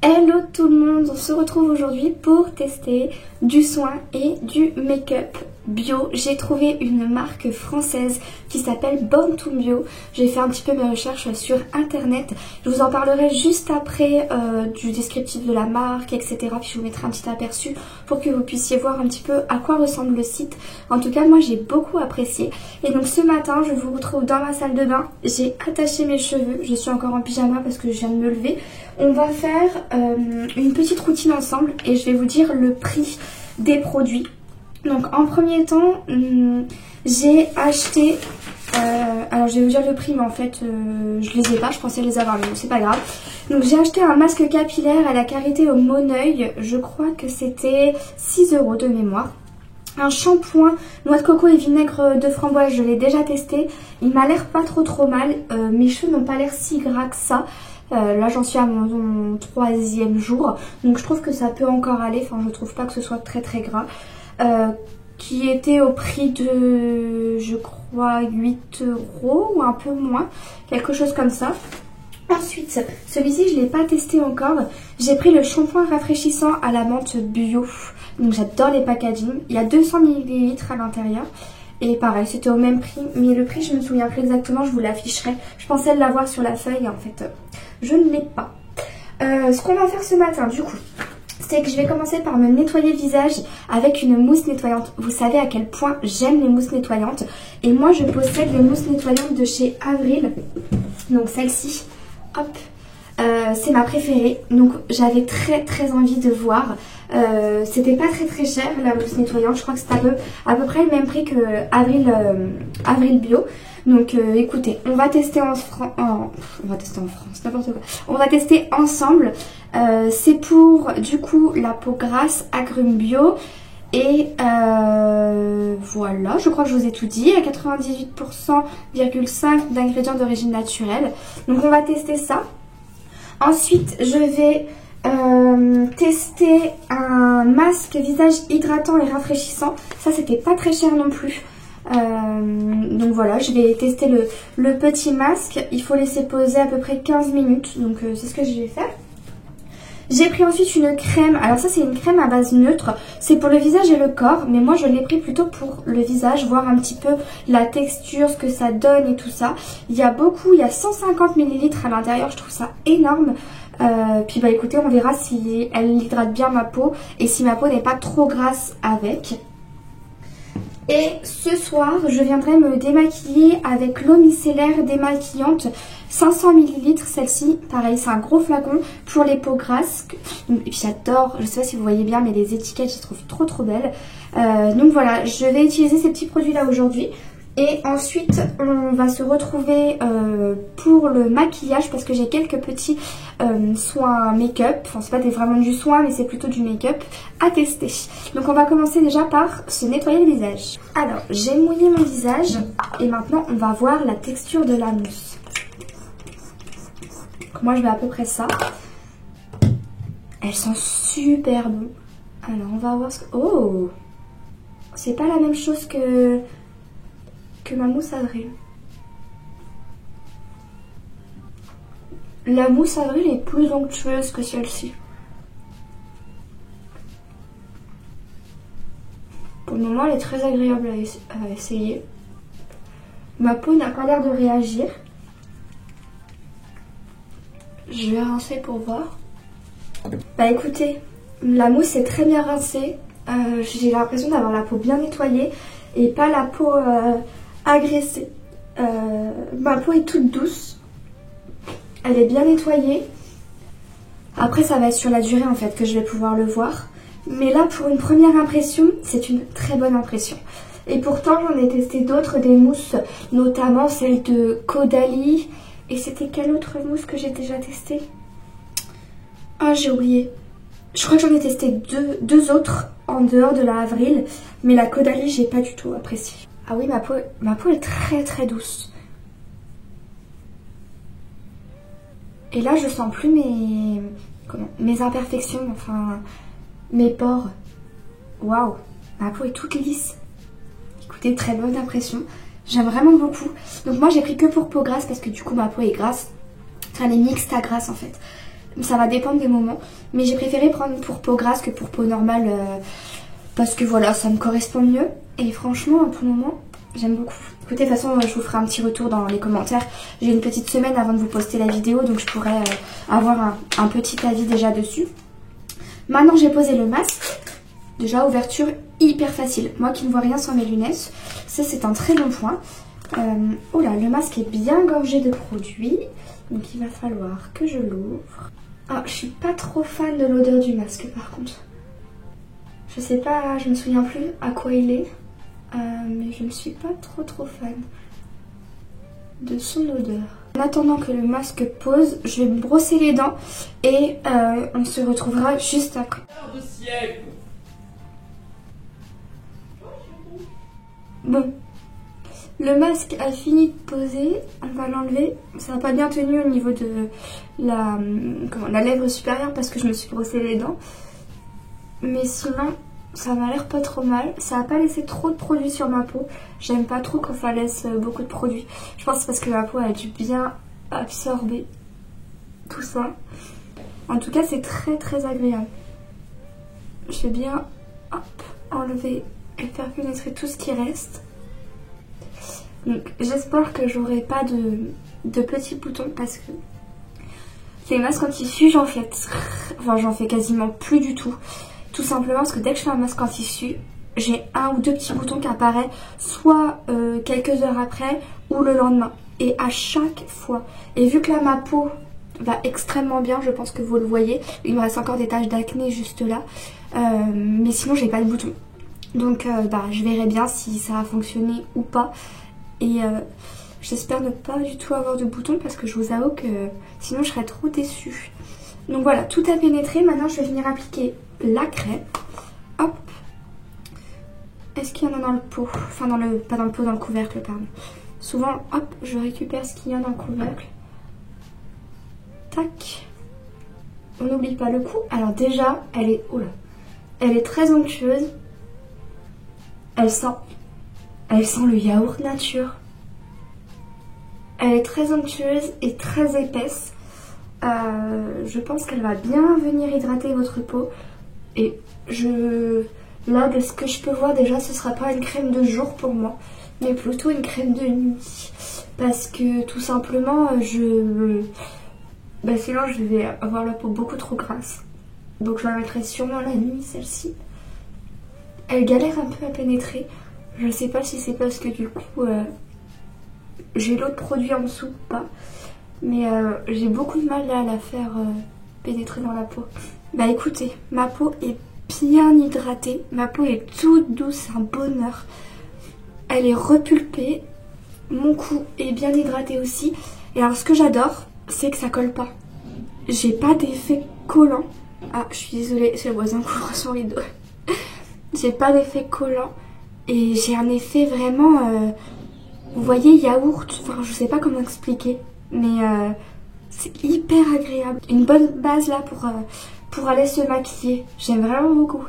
Hello tout le monde, on se retrouve aujourd'hui pour tester du soin et du make-up bio. J'ai trouvé une marque française qui s'appelle Born to Bio. J'ai fait un petit peu mes recherches sur internet. Je vous en parlerai juste après du descriptif de la marque, etc. Puis je vous mettrai un petit aperçu pour que vous puissiez voir un petit peu à quoi ressemble le site. En tout cas, moi j'ai beaucoup apprécié. Et donc ce matin, je vous retrouve dans ma salle de bain. J'ai attaché mes cheveux. Je suis encore en pyjama parce que je viens de me lever. On va faire une petite routine ensemble et je vais vous dire le prix des produits. Donc en premier temps, j'ai acheté, alors je vais vous dire le prix mais en fait je les ai pas, je pensais les avoir mais bon, c'est pas grave. Donc j'ai acheté un masque capillaire à la Karité au Moneuil, je crois que c'était 6 € de mémoire. Un shampoing noix de coco et vinaigre de framboise, je l'ai déjà testé, il m'a l'air pas trop mal, mes cheveux n'ont pas l'air si gras que ça. Là j'en suis à mon 3e jour, donc je trouve que ça peut encore aller, enfin je trouve pas que ce soit très gras. Qui était au prix de, je crois, 8 € ou un peu moins, quelque chose comme ça. Ensuite, celui-ci je l'ai pas testé encore, j'ai pris le shampoing rafraîchissant à la menthe bio, donc j'adore les packaging, il y a 200 ml à l'intérieur. Et pareil, c'était au même prix, mais le prix je me souviens plus exactement, je vous l'afficherai. Je pensais l'avoir sur la feuille, en fait je ne l'ai pas. Ce qu'on va faire ce matin du coup, c'est que je vais commencer par me nettoyer le visage avec une mousse nettoyante. Vous savez à quel point j'aime les mousses nettoyantes. Et moi je possède les mousses nettoyantes de chez Avril, donc celle-ci, hop. C'est ma préférée, donc j'avais très envie de voir. C'était pas très cher la mousse nettoyante, je crois que c'était à peu près le même prix que Avril Bio. Donc écoutez, on va tester en France, n'importe quoi. On va tester ensemble. C'est pour du coup la peau grasse agrumes bio. Et voilà, je crois que je vous ai tout dit, à 98,5% d'ingrédients d'origine naturelle. Donc on va tester ça. Ensuite, je vais tester un masque visage hydratant et rafraîchissant. Ça, c'était pas très cher non plus. Donc voilà, je vais tester le petit masque. Il faut laisser poser à peu près 15 minutes. Donc c'est ce que je vais faire. J'ai pris ensuite une crème. Alors ça, c'est une crème à base neutre. C'est pour le visage et le corps. Mais moi, je l'ai pris plutôt pour le visage. Voir un petit peu la texture, ce que ça donne et tout ça. Il y a 150 ml à l'intérieur. Je trouve ça énorme. Puis bah écoutez, on verra si elle hydrate bien ma peau. Et si ma peau n'est pas trop grasse avec. Et ce soir, je viendrai me démaquiller avec l'eau micellaire démaquillante 500 ml. Celle-ci, pareil, c'est un gros flacon pour les peaux grasses. Et puis j'adore, je sais pas si vous voyez bien, mais les étiquettes, je les trouve trop belles. Donc voilà, je vais utiliser ces petits produits-là aujourd'hui. Et ensuite, on va se retrouver pour le maquillage parce que j'ai quelques petits soins make-up. Enfin, c'est pas vraiment du soin, mais c'est plutôt du make-up à tester. Donc, on va commencer déjà par se nettoyer le visage. Alors, j'ai mouillé mon visage et maintenant, on va voir la texture de la mousse. Donc, moi, je vais à peu près ça. Elle sent super bon. Alors, on va voir ce que... Oh! C'est pas la même chose que ma mousse Avril. La mousse Avril est plus onctueuse que celle-ci. Pour le moment, elle est très agréable à essayer. Ma peau n'a pas l'air de réagir. Je vais rincer pour voir. Bah écoutez, la mousse est très bien rincée. J'ai l'impression d'avoir la peau bien nettoyée et pas la peau agressée. Ma peau est toute douce. Elle est bien nettoyée. Après ça va être sur la durée en fait que je vais pouvoir le voir. Mais là pour une première impression, c'est une très bonne impression. Et pourtant j'en ai testé d'autres, des mousses, notamment celle de Caudalie. Et c'était quelle autre mousse que j'ai déjà testée? Ah, j'ai oublié. Je crois que j'en ai testé deux autres en dehors de la Avril. Mais la Caudalie, j'ai pas du tout apprécié. Ah oui, ma peau est très douce. Et là, je sens plus mes imperfections, enfin, mes pores. Waouh, ma peau est toute lisse. Écoutez, très bonne impression. J'aime vraiment beaucoup. Donc moi, j'ai pris que pour peau grasse parce que du coup, ma peau est grasse. Enfin, elle est mixte à grasse en fait. Ça va dépendre des moments. Mais j'ai préféré prendre pour peau grasse que pour peau normale. Parce que voilà, ça me correspond mieux. Et franchement, pour le moment, j'aime beaucoup. Écoutez, de toute façon, je vous ferai un petit retour dans les commentaires. J'ai une petite semaine avant de vous poster la vidéo. Donc je pourrais avoir un petit avis déjà dessus. Maintenant, j'ai posé le masque. Déjà, ouverture hyper facile. Moi qui ne vois rien sans mes lunettes. Ça, c'est un très bon point. Oh là, le masque est bien gorgé de produits. Donc il va falloir que je l'ouvre. Ah, je suis pas trop fan de l'odeur du masque par contre. Je sais pas, je me souviens plus à quoi il est. Mais je ne suis pas trop fan de son odeur. En attendant que le masque pose, je vais me brosser les dents et on se retrouvera juste après. Bon, le masque a fini de poser, on va l'enlever. Ça n'a pas bien tenu au niveau de la lèvre supérieure parce que je me suis brossé les dents. Mais sinon, ça m'a l'air pas trop mal. Ça n'a pas laissé trop de produits sur ma peau. J'aime pas trop quand ça laisse beaucoup de produits. Je pense que c'est parce que ma peau a dû bien absorber tout ça. En tout cas, c'est très agréable. Je vais bien enlever et faire pénétrer tout ce qui reste. Donc j'espère que j'aurai pas de petits boutons parce que les masques en tissu j'en fais quasiment plus du tout. Tout simplement parce que dès que je fais un masque en tissu, j'ai un ou deux petits boutons qui apparaissent soit quelques heures après ou le lendemain. Et à chaque fois. Et vu que là ma peau va extrêmement bien, je pense que vous le voyez. Il me reste encore des taches d'acné juste là. Mais sinon j'ai pas de boutons. Donc je verrai bien si ça a fonctionné ou pas. Et j'espère ne pas du tout avoir de boutons parce que je vous avoue que sinon je serais trop déçue. Donc voilà, tout a pénétré. Maintenant je vais venir appliquer la crème. Hop. Est-ce qu'il y en a dans le pot? Enfin pas dans le pot, dans le couvercle, pardon. Souvent, hop, je récupère ce qu'il y a dans le couvercle. Tac. On n'oublie pas le coup. Alors déjà, elle est... Oula. Elle est très onctueuse. Elle sent le yaourt nature. Elle est très onctueuse et très épaisse. Je pense qu'elle va bien venir hydrater votre peau. Et là, de ce que je peux voir déjà, ce sera pas une crème de jour pour moi, mais plutôt une crème de nuit. Parce que tout simplement, sinon je vais avoir la peau beaucoup trop grasse. Donc je la mettrai sûrement la nuit, celle-ci. Elle galère un peu à pénétrer. Je sais pas si c'est parce que du coup j'ai l'autre produit en dessous ou pas. Mais j'ai beaucoup de mal là à la faire pénétrer dans la peau. Bah écoutez, ma peau est bien hydratée. Ma peau est toute douce, un bonheur. Elle est repulpée. Mon cou est bien hydraté aussi. Et alors ce que j'adore, c'est que ça colle pas. J'ai pas d'effet collant. Ah, je suis désolée, c'est le voisin qui ouvre son rideau. J'ai pas d'effet collant. Et j'ai un effet vraiment... vous voyez, yaourt. Enfin, je sais pas comment expliquer. Mais c'est hyper agréable. Une bonne base là pour aller se maquiller. J'aime vraiment beaucoup.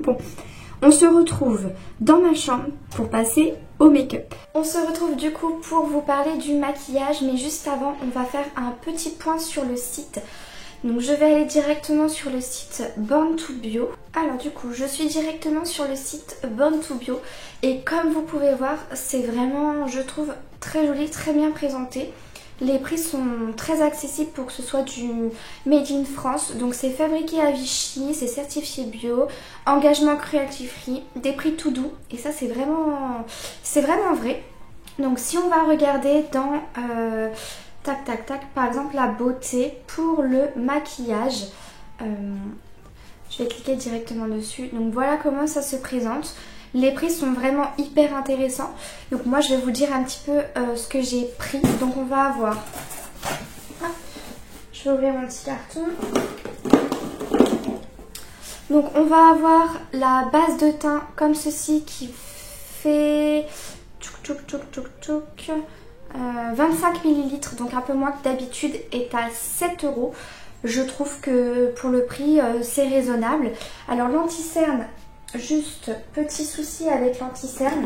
Bon, on se retrouve dans ma chambre pour passer au make-up. On se retrouve du coup pour vous parler du maquillage. Mais juste avant, on va faire un petit point sur le site. Donc je vais aller directement sur le site Born to Bio. Alors du coup, je suis directement sur le site Born to Bio. Et comme vous pouvez voir, c'est vraiment, je trouve, très joli, très bien présenté. Les prix sont très accessibles pour que ce soit du Made in France. Donc c'est fabriqué à Vichy, c'est certifié bio, engagement cruelty free, des prix tout doux. Et ça c'est vraiment vrai. Donc si on va regarder dans... tac, par exemple la beauté pour le maquillage. Je vais cliquer directement dessus. Donc voilà comment ça se présente. Les prix sont vraiment hyper intéressants. Donc moi je vais vous dire un petit peu ce que j'ai pris. Donc on va avoir... Ah, je vais ouvrir mon petit carton. Donc on va avoir la base de teint comme ceci qui fait... 25 ml, donc un peu moins que d'habitude, est à 7 €. Je trouve que pour le prix, c'est raisonnable. Alors l'anti-cerne, juste petit souci avec l'anti-cerne.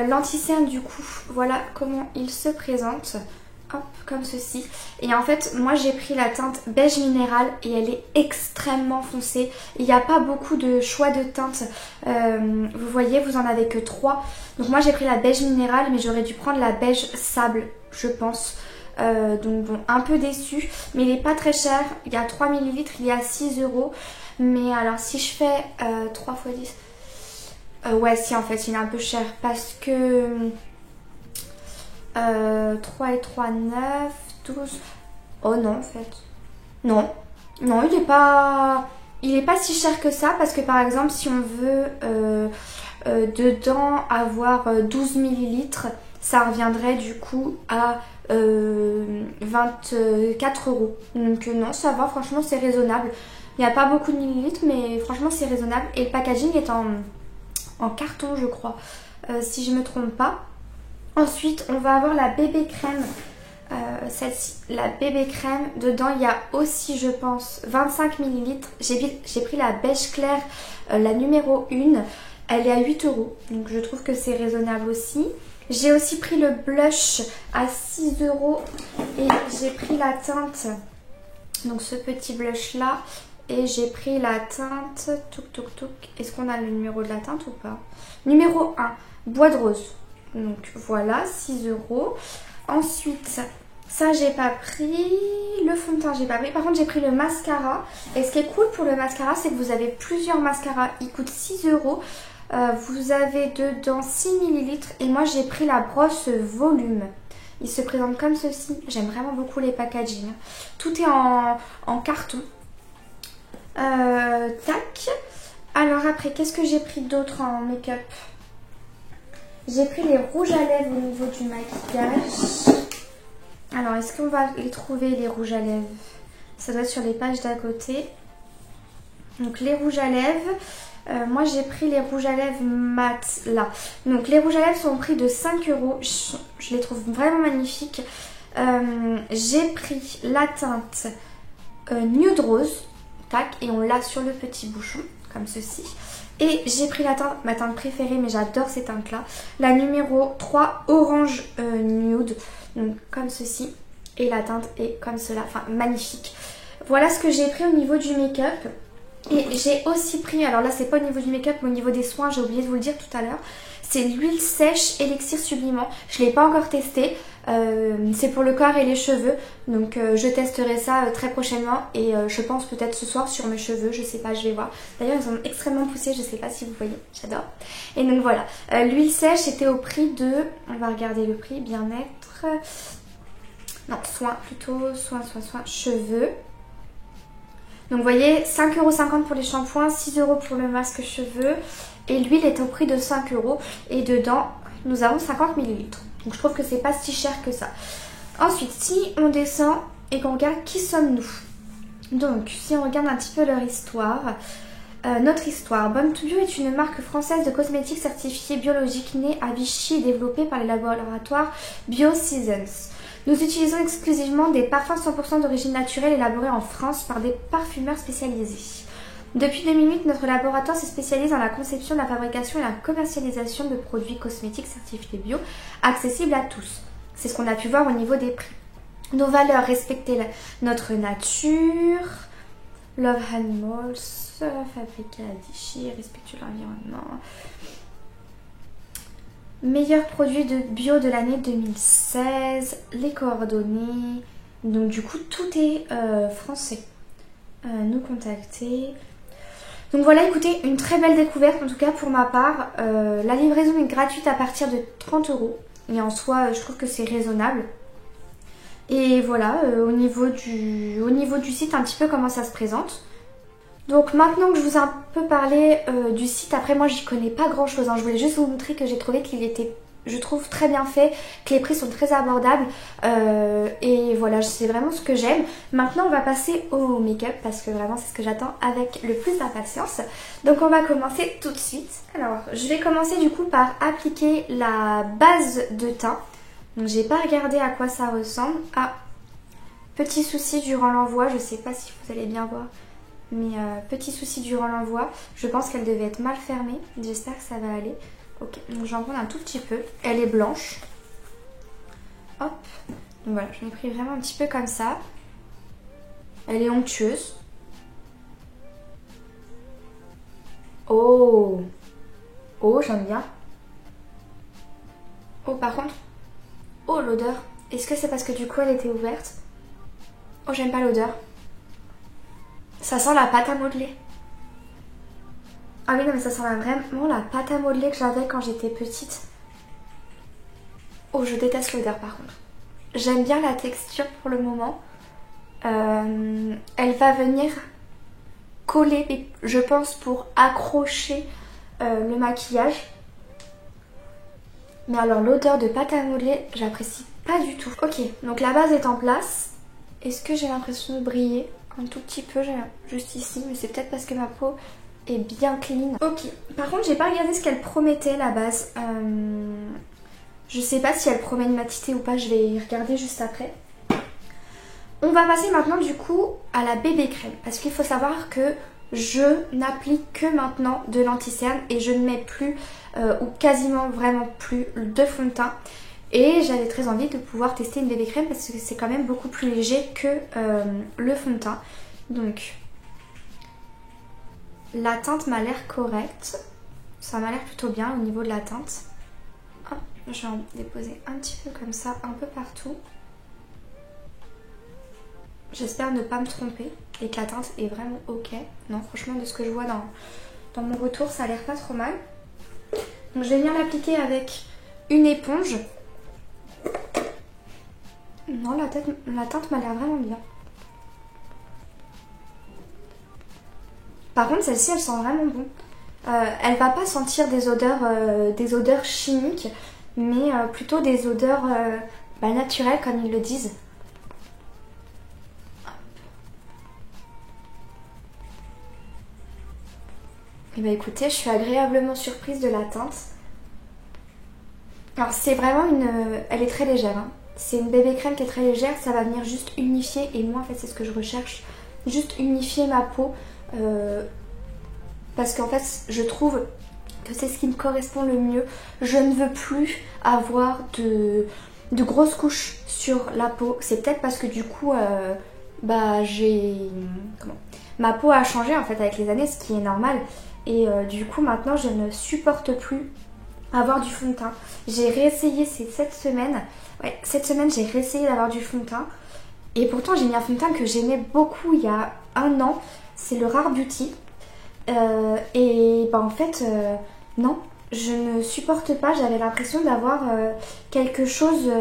L'anti-cerne du coup, voilà comment il se présente. Hop, comme ceci. Et en fait, moi j'ai pris la teinte beige minéral et elle est extrêmement foncée. Il n'y a pas beaucoup de choix de teintes. Vous voyez, vous en avez que 3. Donc moi j'ai pris la beige minéral, mais j'aurais dû prendre la beige sable, je pense. Donc bon, un peu déçue. Mais il n'est pas très cher. Il y a 3 ml, il est à 6 €. Mais alors si je fais 3 x 10... ouais, si en fait, il est un peu cher parce que... 3 et 3, 9, 12. Oh non, en fait. Non. Non, il est pas si cher que ça. Parce que par exemple, si on veut dedans avoir 12 ml, ça reviendrait du coup à 24 €. Donc non, ça va, franchement, c'est raisonnable. Il n'y a pas beaucoup de millilitres, mais franchement, c'est raisonnable. Et le packaging est en carton, je crois, si je me trompe pas. Ensuite, on va avoir la bébé crème, celle-ci, la bébé crème. Dedans, il y a aussi, je pense, 25 ml. J'ai pris la beige claire, la numéro 1. Elle est à 8 €, donc je trouve que c'est raisonnable aussi. J'ai aussi pris le blush à 6 € et j'ai pris la teinte, donc ce petit blush-là. Et j'ai pris la teinte, est-ce qu'on a le numéro de la teinte ou pas? Numéro 1, bois de rose. Donc voilà, 6 €. Ensuite, ça j'ai pas pris. Le fond de teint j'ai pas pris. Par contre j'ai pris le mascara. Et ce qui est cool pour le mascara, c'est que vous avez plusieurs mascaras. Il coûte 6 €. Vous avez dedans 6 ml. Et moi j'ai pris la brosse volume. Il se présente comme ceci. J'aime vraiment beaucoup les packaging. Tout est en carton. Tac. Alors après, qu'est-ce que j'ai pris d'autre en make-up? J'ai pris les rouges à lèvres au niveau du maquillage. Alors, est-ce qu'on va les trouver, les rouges à lèvres? Ça doit être sur les pages d'à côté. Donc, les rouges à lèvres. Moi, j'ai pris les rouges à lèvres mat, là. Donc, les rouges à lèvres sont au prix de 5 €. Je les trouve vraiment magnifiques. J'ai pris la teinte Nude Rose. Tac, et on l'a sur le petit bouchon, comme ceci. Et j'ai pris la teinte, ma teinte préférée, mais j'adore ces teintes-là. La numéro 3, Orange Nude. Donc comme ceci. Et la teinte est comme cela. Enfin, magnifique. Voilà ce que j'ai pris au niveau du make-up. Et j'ai aussi pris, alors là c'est pas au niveau du make-up, mais au niveau des soins, j'ai oublié de vous le dire tout à l'heure. C'est l'huile sèche Elixir Sublimant. Je ne l'ai pas encore testé. C'est pour le corps et les cheveux. Donc je testerai ça très prochainement. Et je pense peut-être ce soir sur mes cheveux. Je sais pas, je vais voir. D'ailleurs ils sont extrêmement poussés. Je sais pas si vous voyez. J'adore. Et donc voilà. L'huile sèche était au prix de... On va regarder le prix. Bien-être. Non, soins plutôt. Soins, cheveux. Donc vous voyez, 5,50 € pour les shampoings, 6 € pour le masque cheveux. Et l'huile est au prix de 5 €. Et dedans, nous avons 50 ml. Donc je trouve que c'est pas si cher que ça. Ensuite, si on descend et qu'on regarde qui sommes-nous. Donc, si on regarde un petit peu leur histoire. Notre histoire. Born to Bio est une marque française de cosmétiques certifiée biologique née à Vichy et développée par les laboratoires BioSeasons. Nous utilisons exclusivement des parfums 100% d'origine naturelle élaborés en France par des parfumeurs spécialisés. Depuis 2008, notre laboratoire se spécialise dans la conception, la fabrication et la commercialisation de produits cosmétiques certifiés bio, accessibles à tous. C'est ce qu'on a pu voir au niveau des prix. Nos valeurs, respecter notre nature, love animals, fabriquer à Vichy, respecter l'environnement. Meilleur produit de bio de l'année 2016, les coordonnées. Donc du coup tout est français. Nous contacter. Donc voilà, écoutez, une très belle découverte en tout cas pour ma part. La livraison est gratuite à partir de 30 €. Et en soi, je trouve que c'est raisonnable. Et voilà, au niveau du site, un petit peu comment ça se présente. Donc maintenant que je vous ai un peu parlé du site, après moi j'y connais pas grand chose, hein. Je voulais juste vous montrer que j'ai trouvé qu'il était, je trouve, très bien fait, que les prix sont très abordables et voilà, c'est vraiment ce que j'aime. Maintenant on va passer au make-up parce que vraiment c'est ce que j'attends avec le plus d'impatience. Donc on va commencer tout de suite. Alors je vais commencer du coup par appliquer la base de teint. Donc j'ai pas regardé à quoi ça ressemble. Ah, petit souci durant l'envoi, je sais pas si vous allez bien voir. Mais petit souci durant l'envoi, je pense qu'elle devait être mal fermée. J'espère que ça va aller. Ok, donc j'en prends un tout petit peu. Elle est blanche. Hop. Donc voilà, je l'ai pris vraiment un petit peu comme ça. Elle est onctueuse. Oh, oh, j'aime bien. Oh, par contre, oh, l'odeur. Est-ce que c'est parce que du coup elle était ouverte? Oh, j'aime pas l'odeur. Ça sent la pâte à modeler. Ah oui, non, mais ça sent vraiment la pâte à modeler que j'avais quand j'étais petite. Oh, je déteste l'odeur par contre. J'aime bien la texture pour le moment. Elle va venir coller, je pense, pour accrocher le maquillage. Mais alors l'odeur de pâte à modeler, j'apprécie pas du tout. Ok, donc la base est en place. Est-ce que j'ai l'impression de briller un tout petit peu, juste ici, mais c'est peut-être parce que ma peau est bien clean. Ok, par contre j'ai pas regardé ce qu'elle promettait la base. Je sais pas si elle promet une matité ou pas, je vais y regarder juste après. On va passer maintenant du coup à la bébé crème, parce qu'il faut savoir que je n'applique que maintenant de l'anti-cerne et je ne mets plus ou quasiment vraiment plus de fond de teint. Et j'avais très envie de pouvoir tester une bébé crème parce que c'est quand même beaucoup plus léger que le fond de teint. Donc la teinte m'a l'air correcte, ça m'a l'air plutôt bien au niveau de la teinte. Hop, je vais en déposer un petit peu comme ça, un peu partout. J'espère ne pas me tromper et que la teinte est vraiment ok. Non, franchement, de ce que je vois dans mon retour, ça a l'air pas trop mal. Donc je vais venir l'appliquer avec une éponge. Non, la teinte m'a l'air vraiment bien. Par contre, celle-ci, elle sent vraiment bon. Elle va pas sentir des odeurs chimiques, mais plutôt des odeurs naturelles, comme ils le disent. Et bah écoutez, je suis agréablement surprise de la teinte. Alors c'est vraiment elle est très légère, hein. C'est une bébé crème qui est très légère, ça va venir juste unifier, et moi en fait c'est ce que je recherche, juste unifier ma peau, parce qu'en fait je trouve que c'est ce qui me correspond le mieux. Je ne veux plus avoir de grosses couches sur la peau, c'est peut-être parce que du coup ma peau a changé en fait avec les années, ce qui est normal, et du coup maintenant je ne supporte plus avoir du fond de teint. J'ai réessayé cette semaine. Ouais, cette semaine j'ai réessayé d'avoir du fond de teint. Et pourtant j'ai mis un fond de teint que j'aimais beaucoup il y a un an. C'est le Rare Beauty. Et bah en fait, non, je ne supporte pas. J'avais l'impression d'avoir quelque chose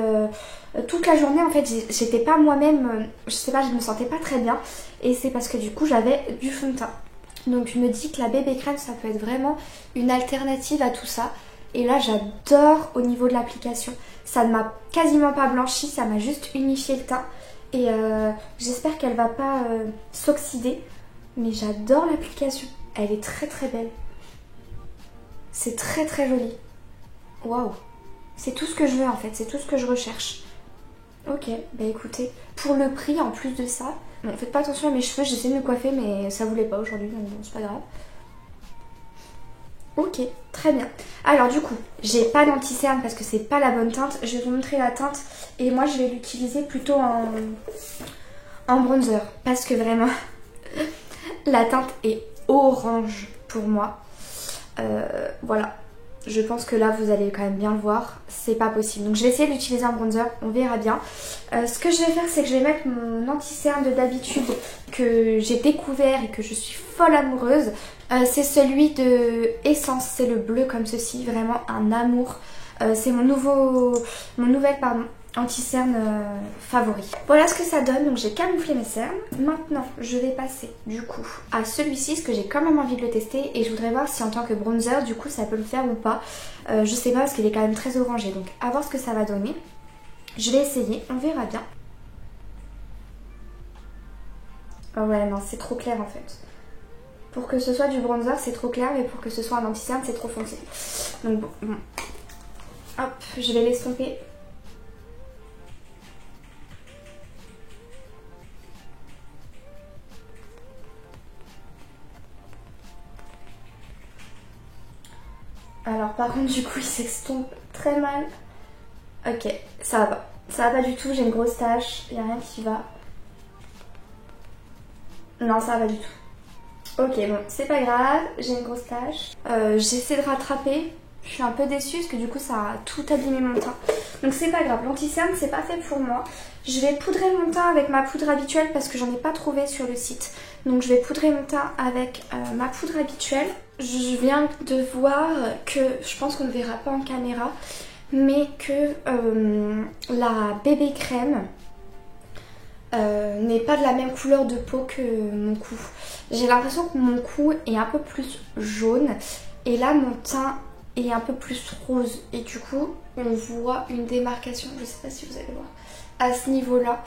toute la journée. En fait, j'étais pas moi-même. Je sais pas, je me sentais pas très bien. Et c'est parce que du coup j'avais du fond de teint. Donc je me dis que la bébé crème ça peut être vraiment une alternative à tout ça. Et là j'adore au niveau de l'application. Ça ne m'a quasiment pas blanchi, ça m'a juste unifié le teint. Et j'espère qu'elle va pas s'oxyder. Mais j'adore l'application. Elle est très très belle. C'est très très joli. Waouh. C'est tout ce que je veux en fait, c'est tout ce que je recherche. Ok, bah écoutez, pour le prix en plus de ça, bon, faites pas attention à mes cheveux, j'essaie de me coiffer mais ça voulait pas aujourd'hui, donc bon, c'est pas grave. Ok, très bien. Alors du coup, j'ai pas d'anti-cerne parce que c'est pas la bonne teinte. Je vais vous montrer la teinte et moi je vais l'utiliser plutôt en bronzer. Parce que vraiment, la teinte est orange pour moi. Voilà, je pense que là vous allez quand même bien le voir. C'est pas possible. Donc je vais essayer de l'utiliser en bronzer, on verra bien. Ce que je vais faire, c'est que je vais mettre mon anti-cerne de d'habitude que j'ai découvert et que je suis folle amoureuse. C'est celui de Essence, c'est le bleu comme ceci, vraiment un amour. C'est mon nouvel anti-cerne favori. Voilà ce que ça donne, donc j'ai camouflé mes cernes. Maintenant, je vais passer du coup à celui-ci, parce que j'ai quand même envie de le tester et je voudrais voir si en tant que bronzer, du coup ça peut le faire ou pas. Je sais pas parce qu'il est quand même très orangé, donc à voir ce que ça va donner. Je vais essayer, on verra bien. Oh ouais, non, c'est trop clair en fait. Pour que ce soit du bronzer, c'est trop clair, mais pour que ce soit un anti-cerne, c'est trop foncé. Donc bon. Hop, je vais l'estomper. Alors par contre, du coup, il s'estompe très mal. Ok, ça va. Ça va pas du tout, j'ai une grosse tache, il n'y a rien qui va. Non, ça va pas du tout. Ok, bon, c'est pas grave, j'ai une grosse tache. J'essaie de rattraper. Je suis un peu déçue parce que du coup ça a tout abîmé mon teint. Donc c'est pas grave, l'anti-cerne c'est pas fait pour moi. Je vais poudrer mon teint avec ma poudre habituelle parce que j'en ai pas trouvé sur le site. Donc je vais poudrer mon teint avec ma poudre habituelle. Je viens de voir que, je pense qu'on ne verra pas en caméra, mais que la bébé crème n'est pas de la même couleur de peau que mon cou. J'ai l'impression que mon cou est un peu plus jaune et là mon teint est un peu plus rose et du coup on voit une démarcation, je sais pas si vous allez voir, à ce niveau là.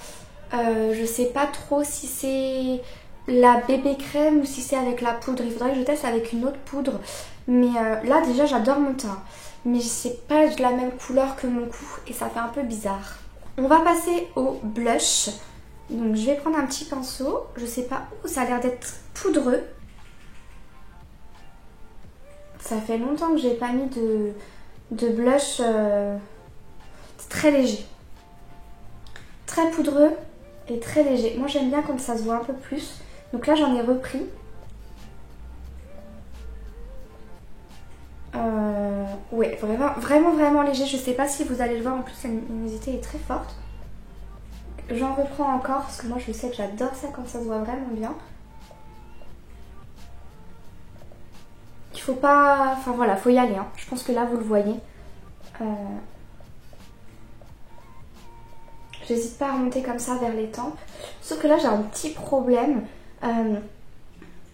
Je sais pas trop si c'est la bébé crème ou si c'est avec la poudre, il faudrait que je teste avec une autre poudre, mais là déjà j'adore mon teint mais c'est pas de la même couleur que mon cou et ça fait un peu bizarre. On va passer au blush. Donc je vais prendre un petit pinceau, je sais pas où, ça a l'air d'être poudreux. Ça fait longtemps que j'ai pas mis de blush, c'est très léger. Très poudreux et très léger. Moi j'aime bien quand ça se voit un peu plus. Donc là j'en ai repris. Ouais, vraiment léger. Je sais pas si vous allez le voir, en plus la luminosité est très forte. J'en reprends encore parce que moi je sais que j'adore ça quand ça se voit vraiment bien. Il faut pas... Enfin voilà, faut y aller. Hein. Je pense que là vous le voyez. J'hésite pas à remonter comme ça vers les tempes. Sauf que là j'ai un petit problème.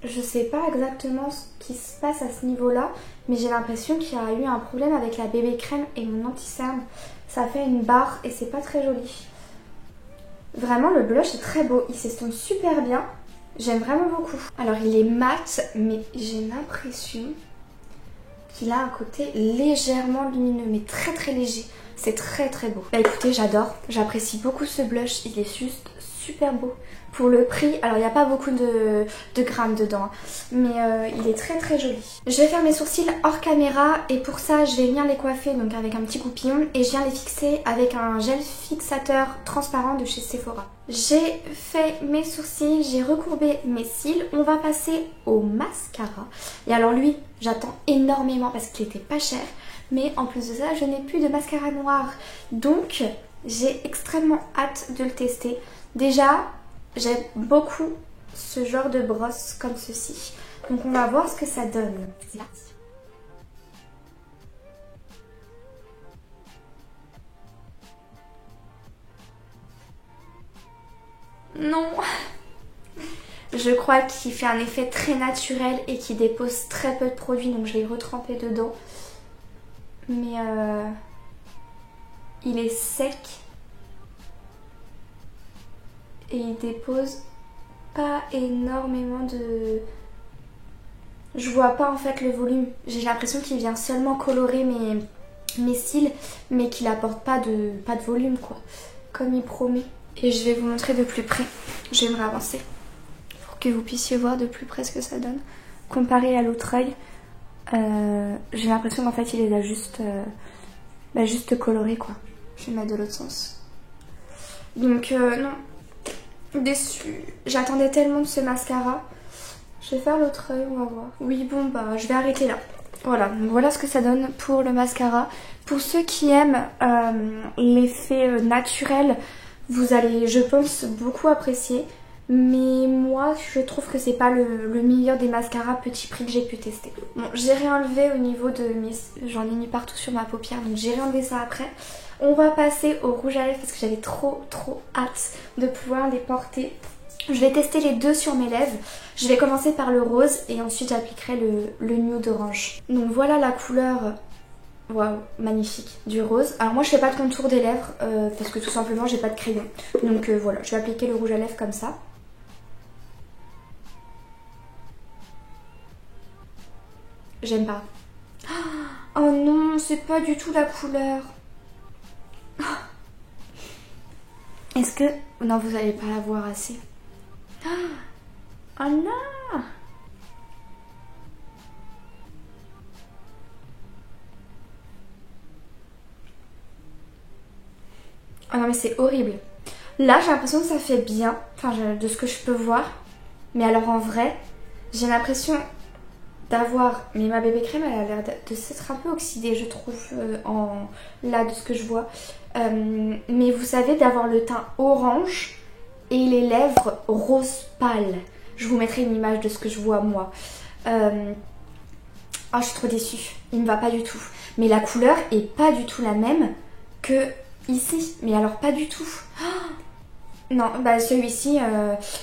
Je sais pas exactement ce qui se passe à ce niveau-là. Mais j'ai l'impression qu'il y a eu un problème avec la bébé crème et mon anti-cerne. Ça fait une barre et c'est pas très joli. Vraiment le blush est très beau. Il s'estompe super bien. J'aime vraiment beaucoup. Alors il est mat mais j'ai l'impression qu'il a un côté légèrement lumineux mais très léger. C'est très beau. Bah écoutez, j'adore. J'apprécie beaucoup ce blush. Il est juste super beau. Pour le prix, alors il n'y a pas beaucoup de grammes dedans, mais il est très joli. Je vais faire mes sourcils hors caméra et pour ça je vais venir les coiffer donc avec un petit goupillon et je viens les fixer avec un gel fixateur transparent de chez Sephora. J'ai fait mes sourcils, j'ai recourbé mes cils, on va passer au mascara. Et alors lui, j'attends énormément parce qu'il était pas cher, mais en plus de ça, je n'ai plus de mascara noir. Donc j'ai extrêmement hâte de le tester. Déjà, j'aime beaucoup ce genre de brosse comme ceci. Donc on va voir ce que ça donne. C'est parti. Non. Je crois qu'il fait un effet très naturel et qu'il dépose très peu de produit. Donc je vais retremper dedans. Mais il est sec. Et il dépose pas énormément de... Je vois pas en fait le volume. J'ai l'impression qu'il vient seulement colorer mes cils, mais qu'il apporte pas de volume quoi, comme il promet. Et je vais vous montrer de plus près. Je vais me avancer pour que vous puissiez voir de plus près ce que ça donne. Comparé à l'autre œil, j'ai l'impression qu'en fait il les a juste, juste colorés quoi. Je vais mettre de l'autre sens. Donc non, déçue. J'attendais tellement de ce mascara. Je vais faire l'autre œil, on va voir. Oui bon bah je vais arrêter là. Voilà, donc voilà ce que ça donne pour le mascara. Pour ceux qui aiment l'effet naturel, vous allez, je pense, beaucoup apprécier. Mais moi, je trouve que c'est pas le meilleur des mascaras petit prix que j'ai pu tester. Bon, j'ai réenlevé au niveau de mes... J'en ai mis partout sur ma paupière, donc j'ai réenlevé ça après. On va passer au rouge à lèvres parce que j'avais trop hâte de pouvoir les porter. Je vais tester les deux sur mes lèvres. Je vais commencer par le rose et ensuite j'appliquerai le nude orange. Donc voilà la couleur, waouh, magnifique, du rose. Alors moi je fais pas de contour des lèvres parce que tout simplement j'ai pas de crayon. Donc voilà, je vais appliquer le rouge à lèvres comme ça. J'aime pas. Oh non, c'est pas du tout la couleur. Est-ce que... Non, vous allez pas la voir assez. Oh non. Oh non Non mais c'est horrible. Là j'ai l'impression que ça fait bien, enfin de ce que je peux voir. Mais alors en vrai, j'ai l'impression d'avoir... Mais ma bébé crème elle a l'air de s'être un peu oxydée je trouve, là de ce que je vois. Mais vous savez, d'avoir le teint orange et les lèvres rose pâle. Je vous mettrai une image de ce que je vois moi. Oh, je suis trop déçue, il me va pas du tout. Mais la couleur est pas du tout la même que ici. Mais alors pas du tout. Oh non, bah celui-ci,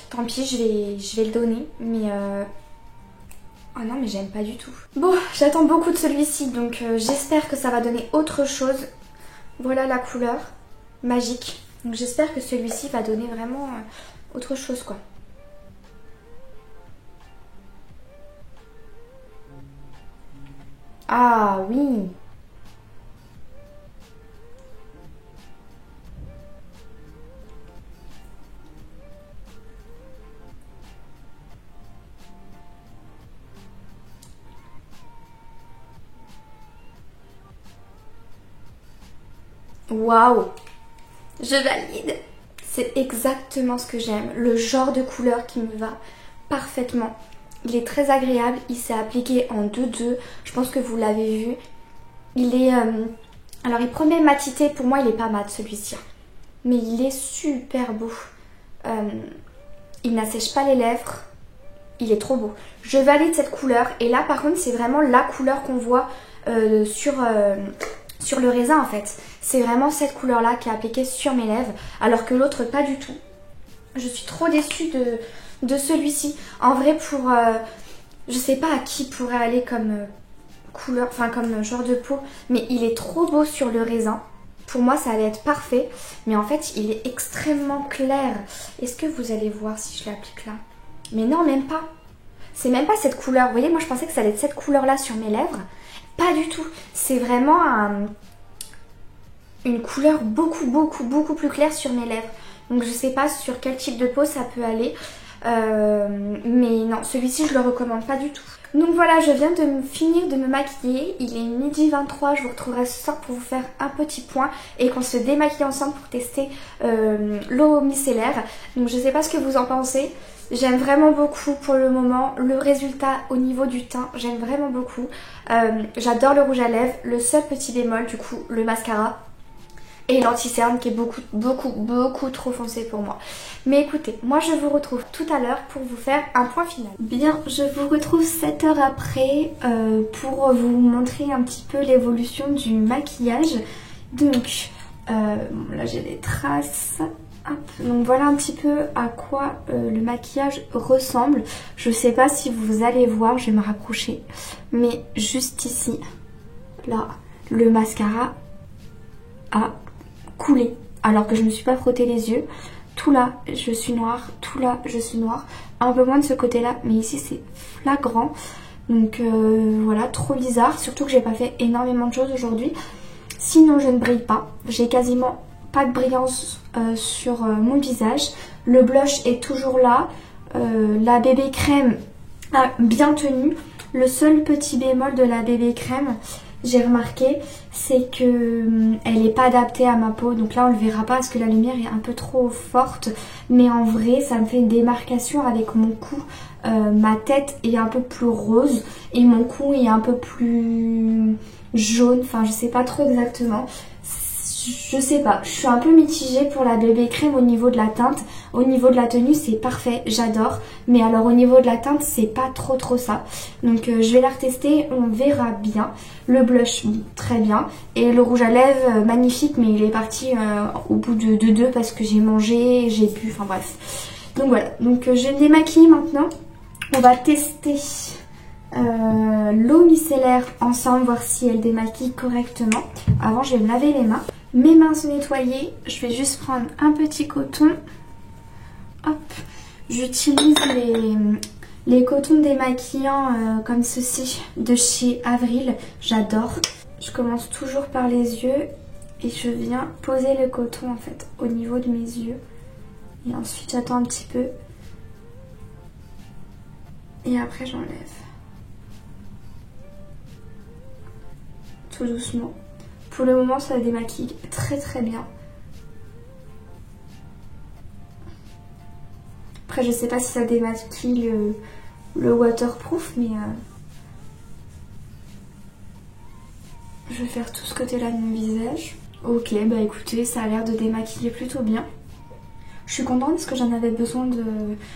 tant pis, je vais le donner. Mais oh non, mais j'aime pas du tout. Bon, j'attends beaucoup de celui-ci, donc j'espère que ça va donner autre chose. Voilà la couleur, magique. Donc j'espère que celui-ci va donner vraiment autre chose quoi. Ah oui. Waouh. Je valide. C'est exactement ce que j'aime. Le genre de couleur qui me va parfaitement. Il est très agréable. Il s'est appliqué en 2-2. Je pense que vous l'avez vu. Il est... alors il promet matité. Pour moi il est pas mat celui-ci. Mais il est super beau. Il n'assèche pas les lèvres. Il est trop beau. Je valide cette couleur. Et là par contre c'est vraiment la couleur qu'on voit sur le raisin en fait. C'est vraiment cette couleur là qui est appliquée sur mes lèvres. Alors que l'autre pas du tout. Je suis trop déçue de celui-ci. En vrai pour... je sais pas à qui pourrait aller comme couleur, enfin comme genre de peau. Mais il est trop beau sur le raisin. Pour moi ça allait être parfait. Mais en fait il est extrêmement clair. Est-ce que vous allez voir si je l'applique là? Mais non, même pas. C'est même pas cette couleur. Vous voyez, moi je pensais que ça allait être cette couleur là sur mes lèvres. Pas du tout. C'est vraiment une couleur beaucoup plus claire sur mes lèvres. Donc je sais pas sur quel type de peau ça peut aller. Mais non, celui-ci je le recommande pas du tout. Donc voilà, je viens de finir de me maquiller. Il est 12h23, je vous retrouverai ce soir pour vous faire un petit point et qu'on se démaquille ensemble pour tester l'eau micellaire. Donc je sais pas ce que vous en pensez. J'aime vraiment beaucoup pour le moment le résultat au niveau du teint, j'aime vraiment beaucoup. J'adore le rouge à lèvres, le seul petit bémol du coup, le mascara et l'anti-cerne qui est beaucoup trop foncé pour moi. Mais écoutez, moi je vous retrouve tout à l'heure pour vous faire un point final. Bien, je vous retrouve 7 heures après pour vous montrer un petit peu l'évolution du maquillage. Donc là j'ai des traces. Hop. Donc voilà un petit peu à quoi le maquillage ressemble. Je sais pas si vous allez voir, je vais me rapprocher. Mais juste ici, là, le mascara a coulé. Alors que je ne me suis pas frotté les yeux. Tout là, je suis noire. Tout là, je suis noire. Un peu moins de ce côté-là, mais ici c'est flagrant. Donc voilà, trop bizarre. Surtout que j'ai pas fait énormément de choses aujourd'hui. Sinon, je ne brille pas. J'ai quasiment pas de brillance sur mon visage. Le blush est toujours là. La bébé crème a bien tenu. Le seul petit bémol de la bébé crème, j'ai remarqué, c'est que elle n'est pas adaptée à ma peau. Donc là on le verra pas parce que la lumière est un peu trop forte. Mais en vrai ça me fait une démarcation avec mon cou. Ma tête est un peu plus rose et mon cou est un peu plus jaune. Enfin je sais pas trop exactement. Je sais pas, je suis un peu mitigée pour la bébé crème au niveau de la teinte. Au niveau de la tenue c'est parfait, j'adore. Mais alors au niveau de la teinte c'est pas trop ça. Donc je vais la retester, on verra bien. Le blush très bien. Et le rouge à lèvres magnifique, mais il est parti au bout de deux parce que j'ai mangé, j'ai bu, enfin bref. Donc voilà, donc je me démaquille maintenant. On va tester l'eau micellaire ensemble, voir si elle démaquille correctement. Avant je vais me laver les mains. Mes mains sont nettoyées, je vais juste prendre un petit coton. Hop, j'utilise les cotons démaquillants comme ceci de chez Avril, j'adore. Je commence toujours par les yeux et je viens poser le coton en fait au niveau de mes yeux. Et ensuite j'attends un petit peu. Et après j'enlève. Tout doucement. Pour le moment ça démaquille très bien. Après je sais pas si ça démaquille le waterproof, mais je vais faire tout ce côté-là de mon visage. Ok, bah écoutez, ça a l'air de démaquiller plutôt bien. Je suis contente parce que j'en avais besoin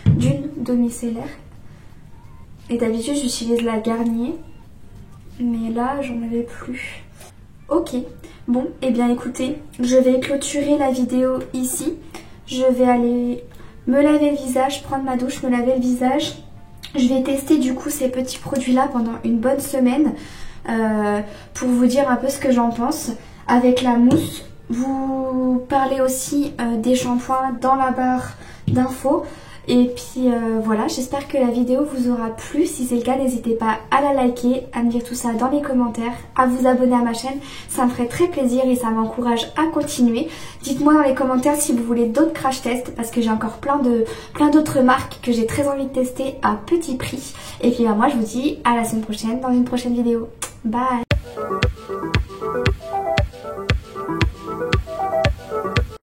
d'une demi-cellaire. Et d'habitude j'utilise la Garnier, mais là j'en avais plus. Ok, bon, et bien écoutez, je vais clôturer la vidéo ici. Je vais aller me laver le visage, prendre ma douche, me laver le visage. Je vais tester du coup ces petits produits là pendant une bonne semaine pour vous dire un peu ce que j'en pense. Avec la mousse, vous parlez aussi des shampoings dans la barre d'infos. Et puis voilà, j'espère que la vidéo vous aura plu. Si c'est le cas, n'hésitez pas à la liker, à me dire tout ça dans les commentaires, à vous abonner à ma chaîne. Ça me ferait très plaisir et ça m'encourage à continuer. Dites-moi dans les commentaires si vous voulez d'autres crash tests parce que j'ai encore plein d'autres marques que j'ai très envie de tester à petit prix. Et puis moi je vous dis à la semaine prochaine dans une prochaine vidéo. Bye!